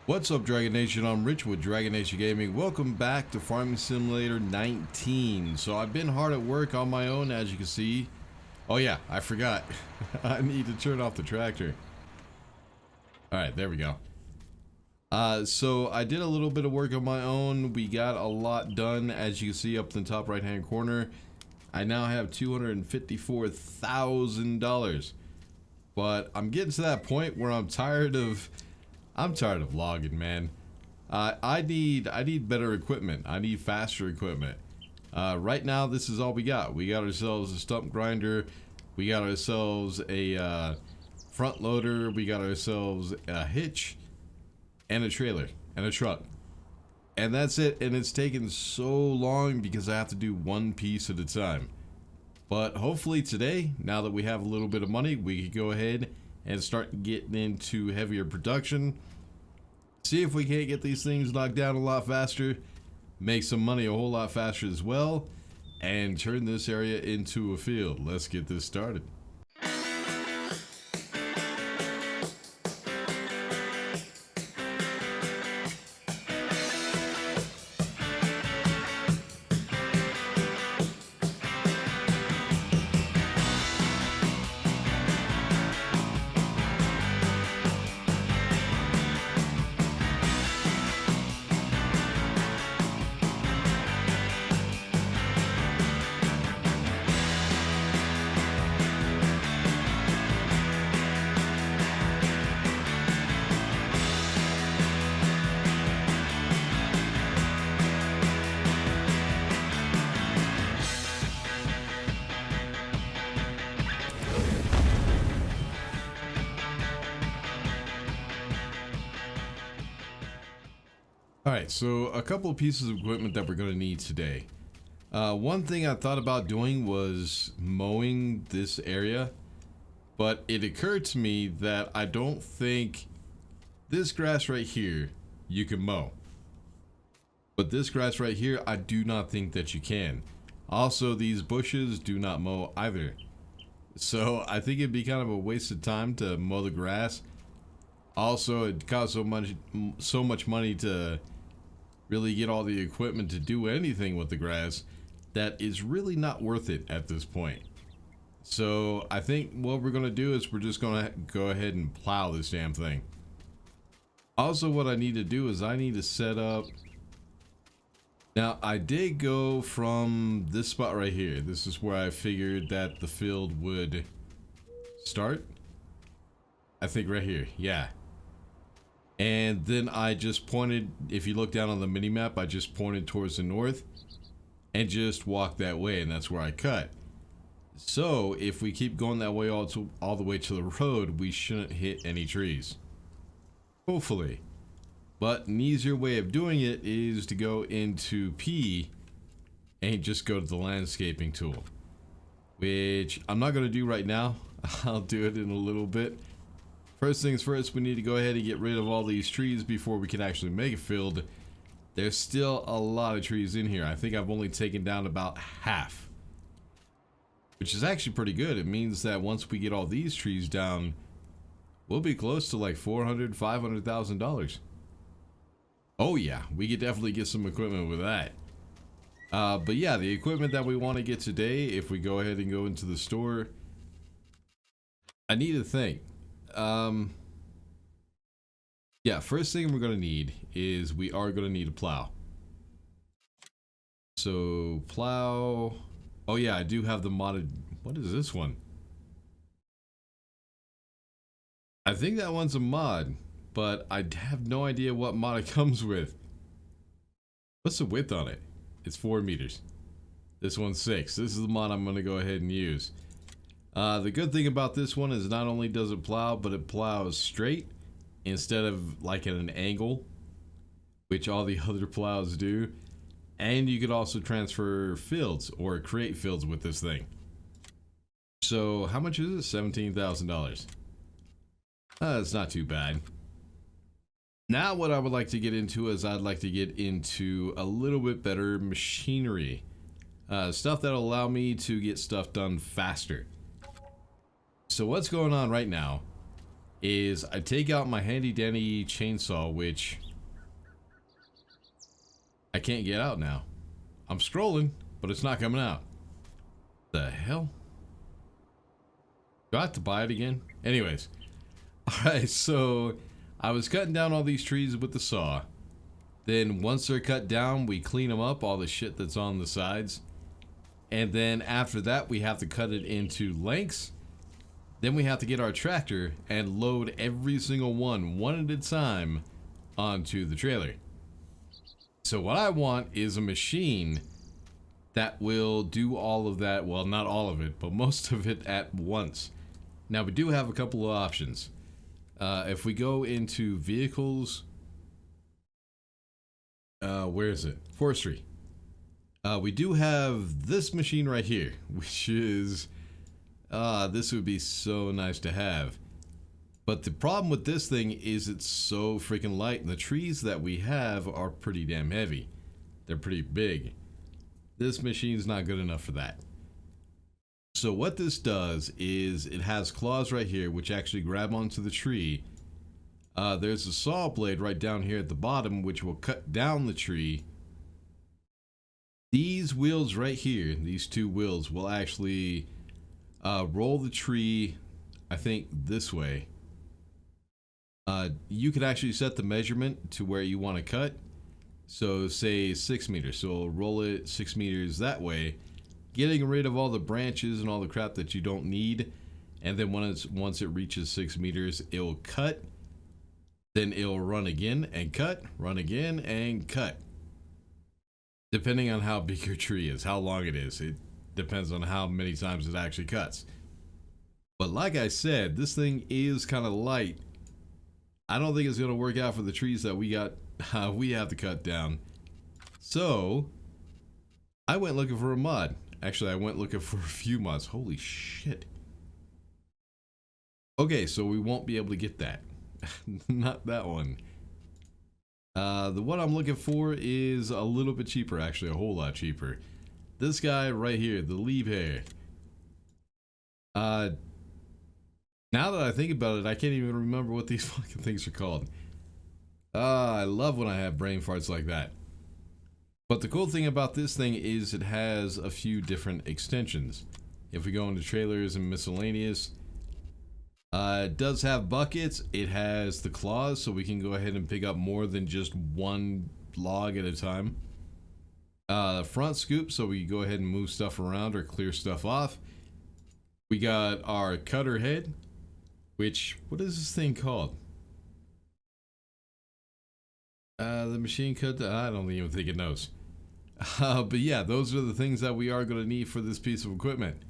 What's up, Dragon Nation? I'm Rich with Dragon Nation Gaming. Welcome back to Farming Simulator 19. So I've been hard at work on my own, as you can see. Oh yeah, I forgot. I need to turn off the tractor. Alright, there we go. So I did a little bit of work on my own. We got a lot done, as you can see up in the top right hand corner. I now have $254,000. But I'm getting to that point where I'm tired of logging, man. I need better equipment. I need faster equipment. Right now, this is all we got. We got ourselves a stump grinder. We got ourselves a front loader. We got ourselves a hitch and a trailer and a truck. And that's it. And it's taken so long because I have to do one piece at a time. But hopefully today, now that we have a little bit of money, we can go ahead and start getting into heavier production. See if we can't get these things knocked down a lot faster, make some money a whole lot faster as well, and turn this area into a field. Let's get this started. Alright, so a couple of pieces of equipment that we're going to need today. One thing I thought about doing was mowing this area, but it occurred to me that I don't think this grass right here you can mow. But this grass right here, I do not think that you can. Also, these bushes do not mow either. So I think it'd be kind of a waste of time to mow the grass. Also, it costs so much money to really get all the equipment to do anything with the grass that is really not worth it at this point. So I think what we're going to do is we're just going to go ahead and plow this damn thing. Also, what I need to do is I need to set up. Now, I did go from this spot right here. This is where I figured that the field would start. I think right here. Yeah. And then I just pointed, if you look down on the mini map, I just pointed towards the north and just walked that way, and that's where I cut. So if we keep going that way all the way to the road, we shouldn't hit any trees. Hopefully. But an easier way of doing it is to go into P and just go to the landscaping tool, which I'm not going to do right now. I'll do it in a little bit. First things first, we need to go ahead and get rid of all these trees before we can actually make a field. There's still a lot of trees in here. I think I've only taken down about half, which is actually pretty good. It means that once we get all these trees down, we'll be close to like $400,000-$500,000. Oh yeah, we could definitely get some equipment with that. But yeah, the equipment that we want to get today, if we go ahead and go into the store, I need to think. Yeah, first thing we're gonna need is we are gonna need a plow. So plow. Oh yeah, I do have the modded. What is this one? I think that one's a mod, but I have no idea what mod it comes with. What's the width on it? It's 4 meters. This one's 6. This is the mod I'm gonna go ahead and use. The good thing about this one is not only does it plow, but it plows straight instead of like at an angle, which all the other plows do. And you could also transfer fields or create fields with this thing. So how much is it? $17,000. That's not too bad. Now what I would like to get into is I'd like to get into a little bit better machinery. Stuff that'll allow me to get stuff done faster. So what's going on right now is I take out my handy dandy chainsaw, which I can't get out now. I'm scrolling, but it's not coming out. The hell? Do I have to buy it again? Anyways. Alright, so I was cutting down all these trees with the saw. Then once they're cut down, we clean them up, all the shit that's on the sides. And then after that, we have to cut it into lengths. Then we have to get our tractor and load every single one at a time, onto the trailer. So what I want is a machine that will do all of that. Well, not all of it, but most of it at once. Now, we do have a couple of options. If we go into vehicles, where is it? Forestry. We do have this machine right here, which is, this would be so nice to have. But the problem with this thing is it's so freaking light, and the trees that we have are pretty damn heavy. They're pretty big. This machine's not good enough for that. So what this does is it has claws right here, which actually grab onto the tree. There's a saw blade right down here at the bottom, which will cut down the tree. These wheels right here, these two wheels, will actually roll the tree, I think, this way. You could actually set the measurement to where you want to cut. So say 6 meters. So it'll roll it 6 meters that way, getting rid of all the branches and all the crap that you don't need. And then once it reaches 6 meters, it'll cut. Then it'll run again and cut, run again and cut. Depending on how big your tree is, how long it is. It depends on how many times it actually cuts. But like I said, this thing is kind of light. I don't think it's going to work out for the trees that we have to cut down. So I went looking for a mod. Actually, I went looking for a few mods. Holy shit. Okay, so we won't be able to get that. Not that one. The one I'm looking for is a little bit cheaper, actually, a whole lot cheaper. This guy right here, the leaf hair. Now that I think about it, I can't even remember what these fucking things are called. I love when I have brain farts like that. But the cool thing about this thing is it has a few different extensions. If we go into trailers and miscellaneous, it does have buckets. It has the claws, so we can go ahead and pick up more than just one log at a time. Front scoop, so we can go ahead and move stuff around or clear stuff off. We got our cutter head, which, what is this thing called? The machine cut, I don't even think it knows. But yeah, those are the things that we are going to need for this piece of equipment.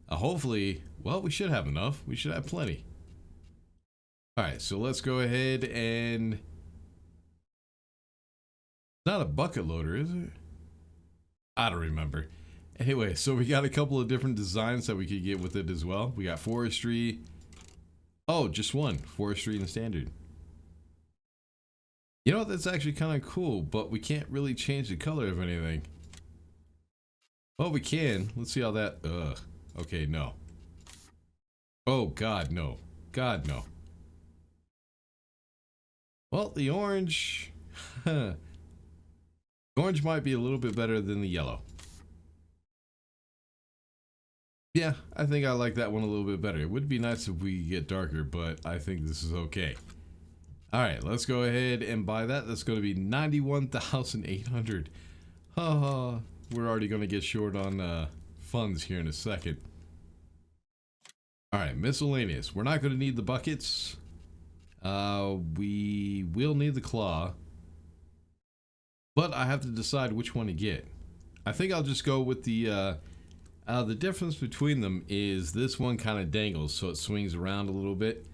Hopefully, well, we should have enough. We should have plenty. Alright, so let's go ahead and... It's not a bucket loader, is it? I don't remember. Anyway, so we got a couple of different designs that we could get with it as well. We got forestry. Oh, just one. Forestry and standard. You know, that's actually kind of cool, but we can't really change the color of anything. Well, we can. Let's see how that... Okay, no. Oh, God, no. God, no. Well, the orange... The orange might be a little bit better than the yellow. Yeah, I think I like that one a little bit better. It would be nice if we get darker, but I think this is okay. Alright, let's go ahead and buy that. That's going to be 91,800. We're already going to get short on funds here in a second. Alright, miscellaneous. We're not going to need the buckets. We will need the claw. But I have to decide which one to get. I think I'll just go with the difference between them is this one kind of dangles, so it swings around a little bit.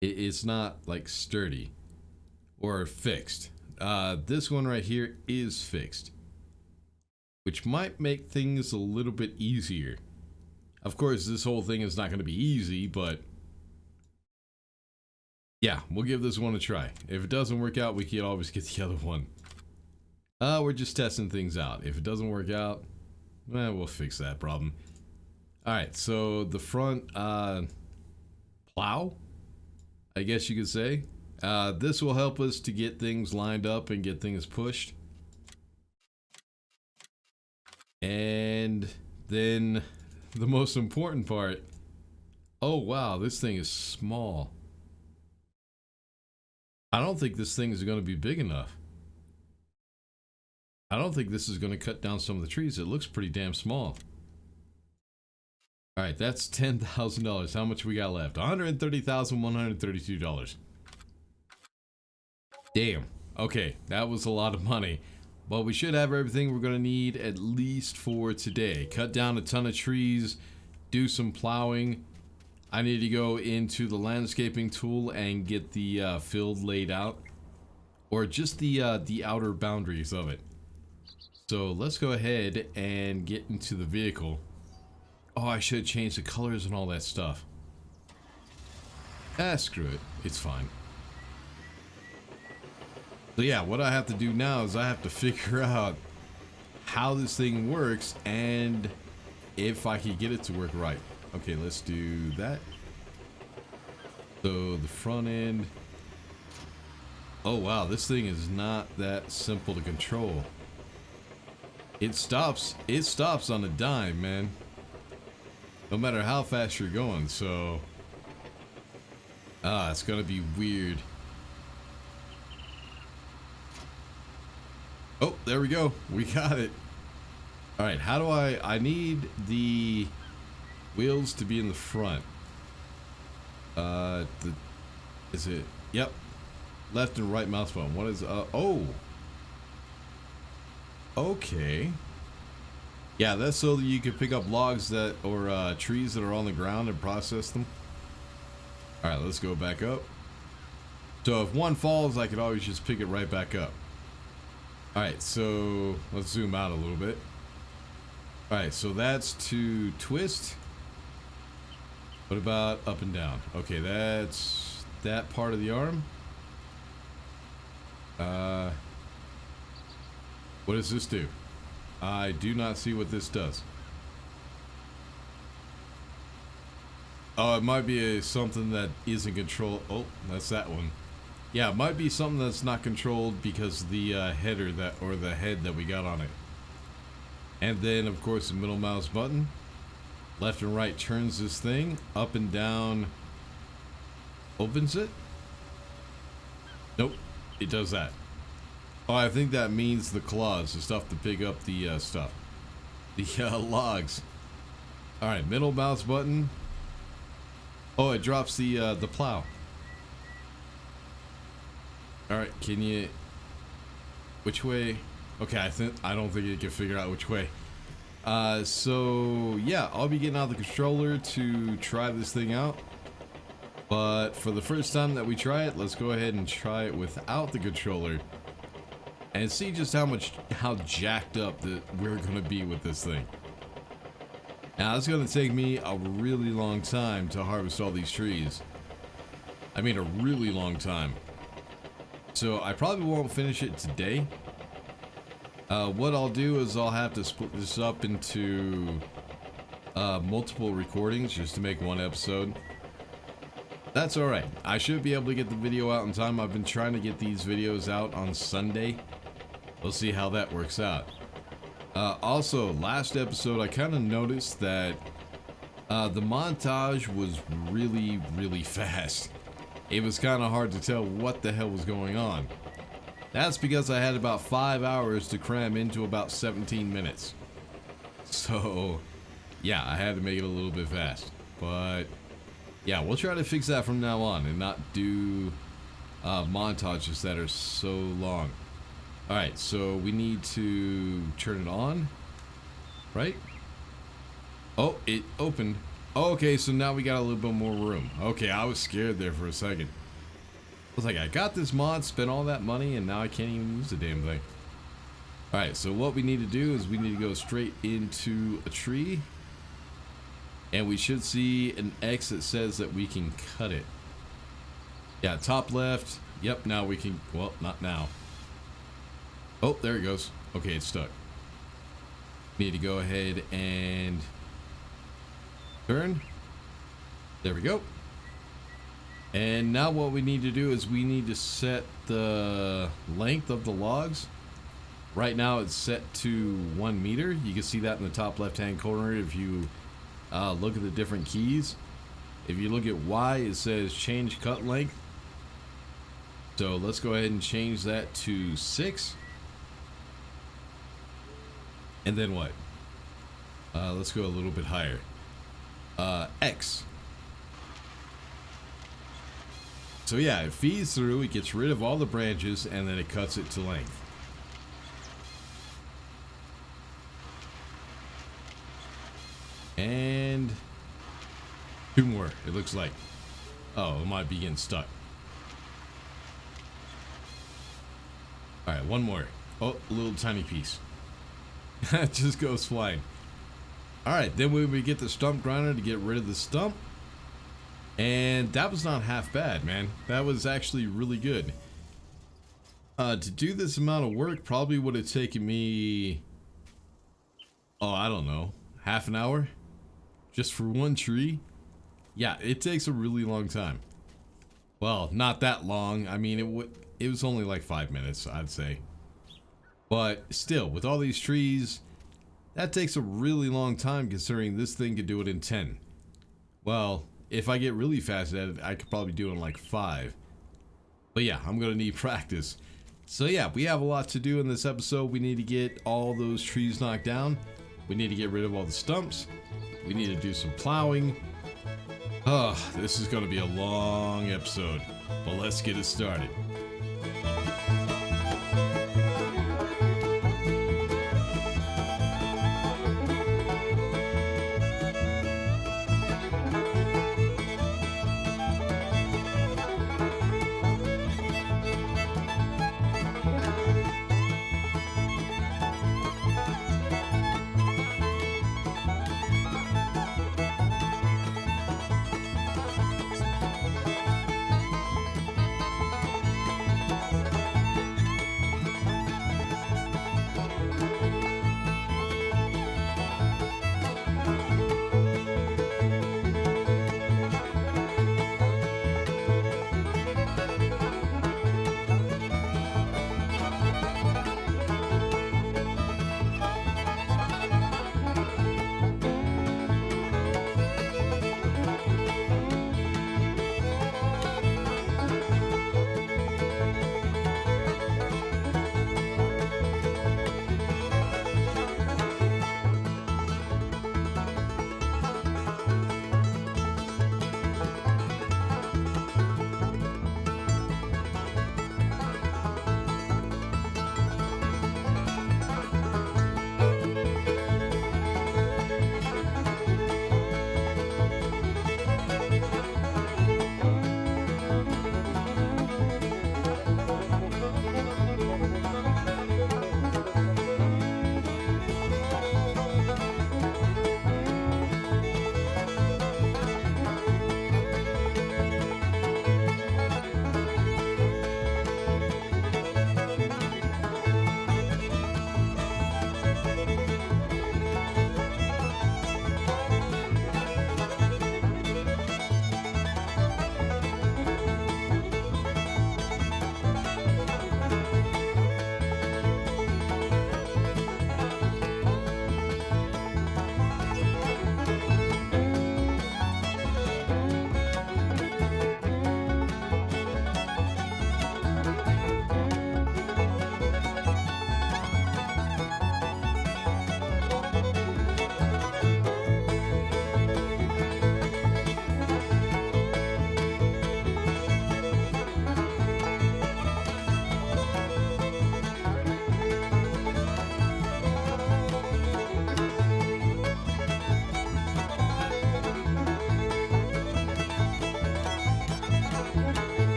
It's not like sturdy or fixed. This one right here is fixed, which might make things a little bit easier. Of course, this whole thing is not going to be easy, but yeah, we'll give this one a try. If it doesn't work out, we can always get the other one. We're just testing things out. If it doesn't work out, we'll fix that problem. Alright, so the front plow. I guess you could say. This will help us to get things lined up and get things pushed. And then the most important part. Oh wow, this thing is small. I don't think this thing is going to be big enough. I don't think this is going to cut down some of the trees. It looks pretty damn small. All right, that's $10,000. How much we got left? $130,132. Damn. Okay, that was a lot of money. But we should have everything we're going to need at least for today. Cut down a ton of trees, do some plowing. I need to go into the landscaping tool and get the field laid out. Or just the outer boundaries of it. So let's go ahead and get into the vehicle. Oh, I should change the colors and all that stuff. Ah, screw it. It's fine. So yeah, what I have to do now is I have to figure out how this thing works and if I can get it to work right. Okay, let's do that. So the front end. Oh wow, this thing is not that simple to control. It stops on a dime, man. No matter how fast you're going, so it's gonna be weird. Oh, there we go. We got it. All right, how do I need the wheels to be in the front. Is it? Yep. Left and right mouse button. What is? Oh. Okay. Yeah, that's so that you can pick up logs that or trees that are on the ground and process them. All right, let's go back up. So if one falls, I could always just pick it right back up. All right, so let's zoom out a little bit. All right, so that's to twist. What about up and down? Okay, that's that part of the arm. What does this do? I do not see what this does. Oh, it might be something that isn't controlled. Oh, that's that one. Yeah, it might be something that's not controlled because the header that or the head that we got on it. And then, of course, the middle mouse button. Left and right turns this thing. Up and down opens it. Nope, it does that. Oh, I think that means the claws, the stuff to pick up the stuff. The logs. Alright, middle mouse button. Oh, it drops the plow. Alright, can you... Which way? Okay, I don't think it can figure out which way. So, yeah, I'll be getting out the controller to try this thing out. But for the first time that we try it, let's go ahead and try it without the controller. And see just how jacked up that we're gonna be with this thing. Now it's gonna take me a really long time to harvest all these trees. I mean a really long time. So I probably won't finish it today. What I'll do is I'll have to split this up into multiple recordings just to make one episode. That's alright. I should be able to get the video out in time. I've been trying to get these videos out on Sunday. We'll see how that works out. Also, last episode I kind of noticed that the montage was really fast. It was kind of hard to tell what the hell was going on. That's because I had about 5 hours to cram into about 17 minutes. So, yeah, I had to make it a little bit fast. But, yeah, we'll try to fix that from now on and not do montages that are so long. Alright, so we need to turn it on, right? Oh, it opened. Oh, okay, so now we got a little bit more room. Okay, I was scared there for a second. I was like, I got this mod, spent all that money, and now I can't even use the damn thing. Alright, so what we need to do is we need to go straight into a tree. And we should see an X that says that we can cut it. Yeah, top left. Yep, now we can, well, not now. Oh, there it goes. Okay, it's stuck. Need to go ahead and turn. There we go. And now what we need to do is we need to set the length of the logs. Right now it's set to 1 meter. You can see that in the top left hand corner if you look at the different keys. If you look at Y, it says change cut length. So let's go ahead and change that to 6. And then what? Let's go a little bit higher. X. So yeah, it feeds through, it gets rid of all the branches, and then it cuts it to length. And 2 more, it looks like. Oh, it might be getting stuck. Alright, 1 more. Oh, a little tiny piece. It just goes flying. Alright, then we get the stump grinder to get rid of the stump. And that was not half bad, man. That was actually really good. To do this amount of work probably would have taken me, oh, I don't know, half an hour? Just for 1 tree? Yeah, it takes a really long time. Well, not that long. I mean, it was only like 5 minutes, I'd say. But still, with all these trees, that takes a really long time considering this thing could do it in 10. Well, if I get really fast at it, I could probably do it in like 5. But yeah, I'm gonna need practice. So yeah, we have a lot to do in this episode. We need to get all those trees knocked down. We need to get rid of all the stumps. We need to do some plowing. Oh, this is gonna be a long episode, but let's get it started.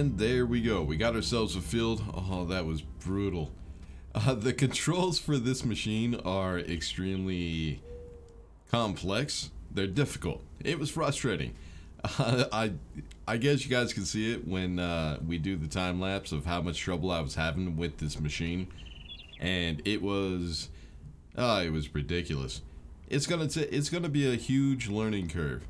And there we go. We got ourselves a field. Oh, that was brutal. The controls for this machine are extremely complex. They're difficult. It was frustrating. I guess you guys can see it when we do the time lapse of how much trouble I was having with this machine, and it was ridiculous. It's gonna be a huge learning curve.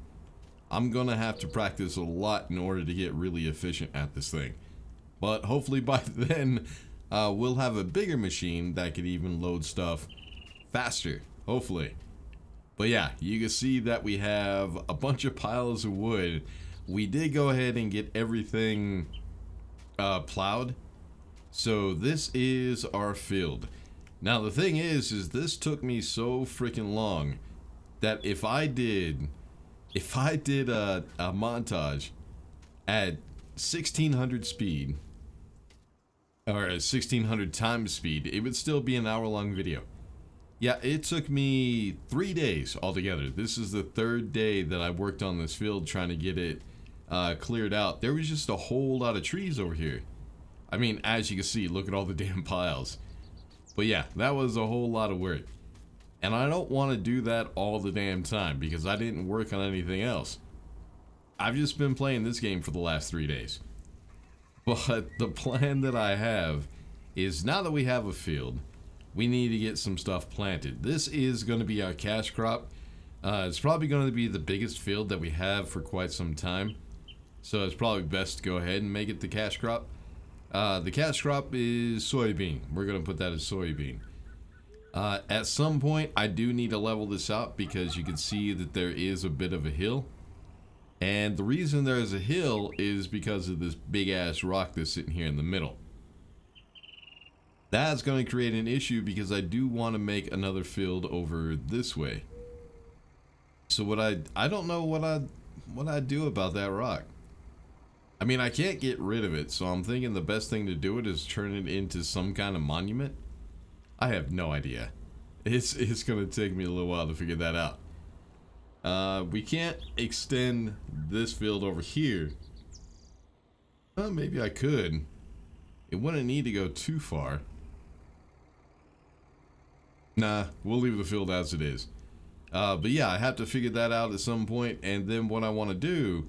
I'm gonna have to practice a lot in order to get really efficient at this thing, but hopefully by then we'll have a bigger machine that could even load stuff faster, hopefully. But yeah, you can see that we have a bunch of piles of wood. We did go ahead and get everything plowed. So this is our field. Now the thing is this took me so freaking long that if I did a montage at 1600 speed, or 1600 times speed, it would still be an hour-long video. Yeah, it took me 3 days altogether. This is the third day that I worked on this field trying to get it cleared out. There was just a whole lot of trees over here. I mean, as you can see, look at all the damn piles. But yeah, that was a whole lot of work. And I don't want to do that all the damn time because I didn't work on anything else. I've just been playing this game for the last 3 days. But the plan that I have is, now that we have a field, we need to get some stuff planted. This is going to be our cash crop. It's probably going to be the biggest field that we have for quite some time. So it's probably best to go ahead and make it the cash crop. The cash crop is soybean. We're going to put that as soybean. At some point, I do need to level this out because you can see that there is a bit of a hill. And the reason there is a hill is because of this big ass rock that's sitting here in the middle. That's going to create an issue because I do want to make another field over this way. So I don't know what I do about that rock. I mean, I can't get rid of it, so I'm thinking the best thing to do it is turn it into some kind of monument. I have no idea. It's going to take me a little while to figure that out. We can't extend this field over here. Well, maybe I could. It wouldn't need to go too far. Nah, we'll leave the field as it is. But yeah, I have to figure that out at some point, and then what I want to do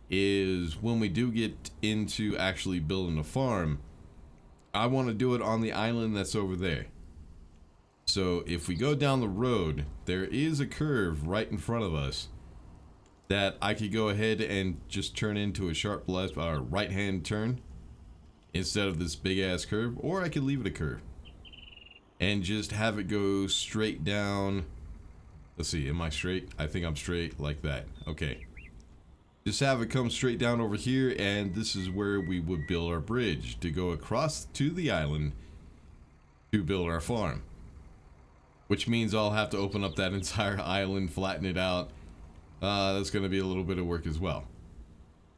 is when we do get into actually building a farm, I want to do it on the island that's over there. So if we go down the road, there is a curve right in front of us that I could go ahead and just turn into a sharp left or right hand turn instead of this big ass curve, or I could leave it a curve and just have it go straight down. Let's see, am I straight? I think I'm straight like that. Okay. Just have it come straight down over here, and this is where we would build our bridge to go across to the island to build our farm. Which means I'll have to open up that entire island, flatten it out. That's going to be a little bit of work as well.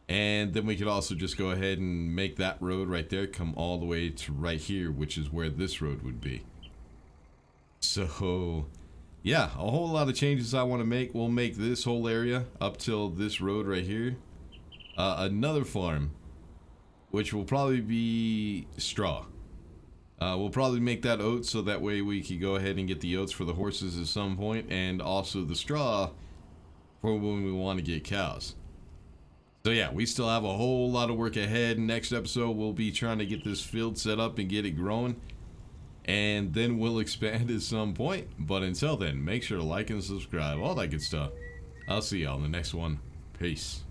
And then we could also just go ahead and make that road right there come all the way to right here, which is where this road would be. So yeah, a whole lot of changes I want to make. We'll make this whole area up till this road right here another farm, which will probably be straw. We'll probably make that oats, so that way we can go ahead and get the oats for the horses at some point, and also the straw for when we want to get cows. So yeah, we still have a whole lot of work ahead. Next episode, we'll be trying to get this field set up and get it growing, and then we'll expand at some point. But until then, make sure to like and subscribe, all that good stuff. I'll see y'all in the next one. Peace.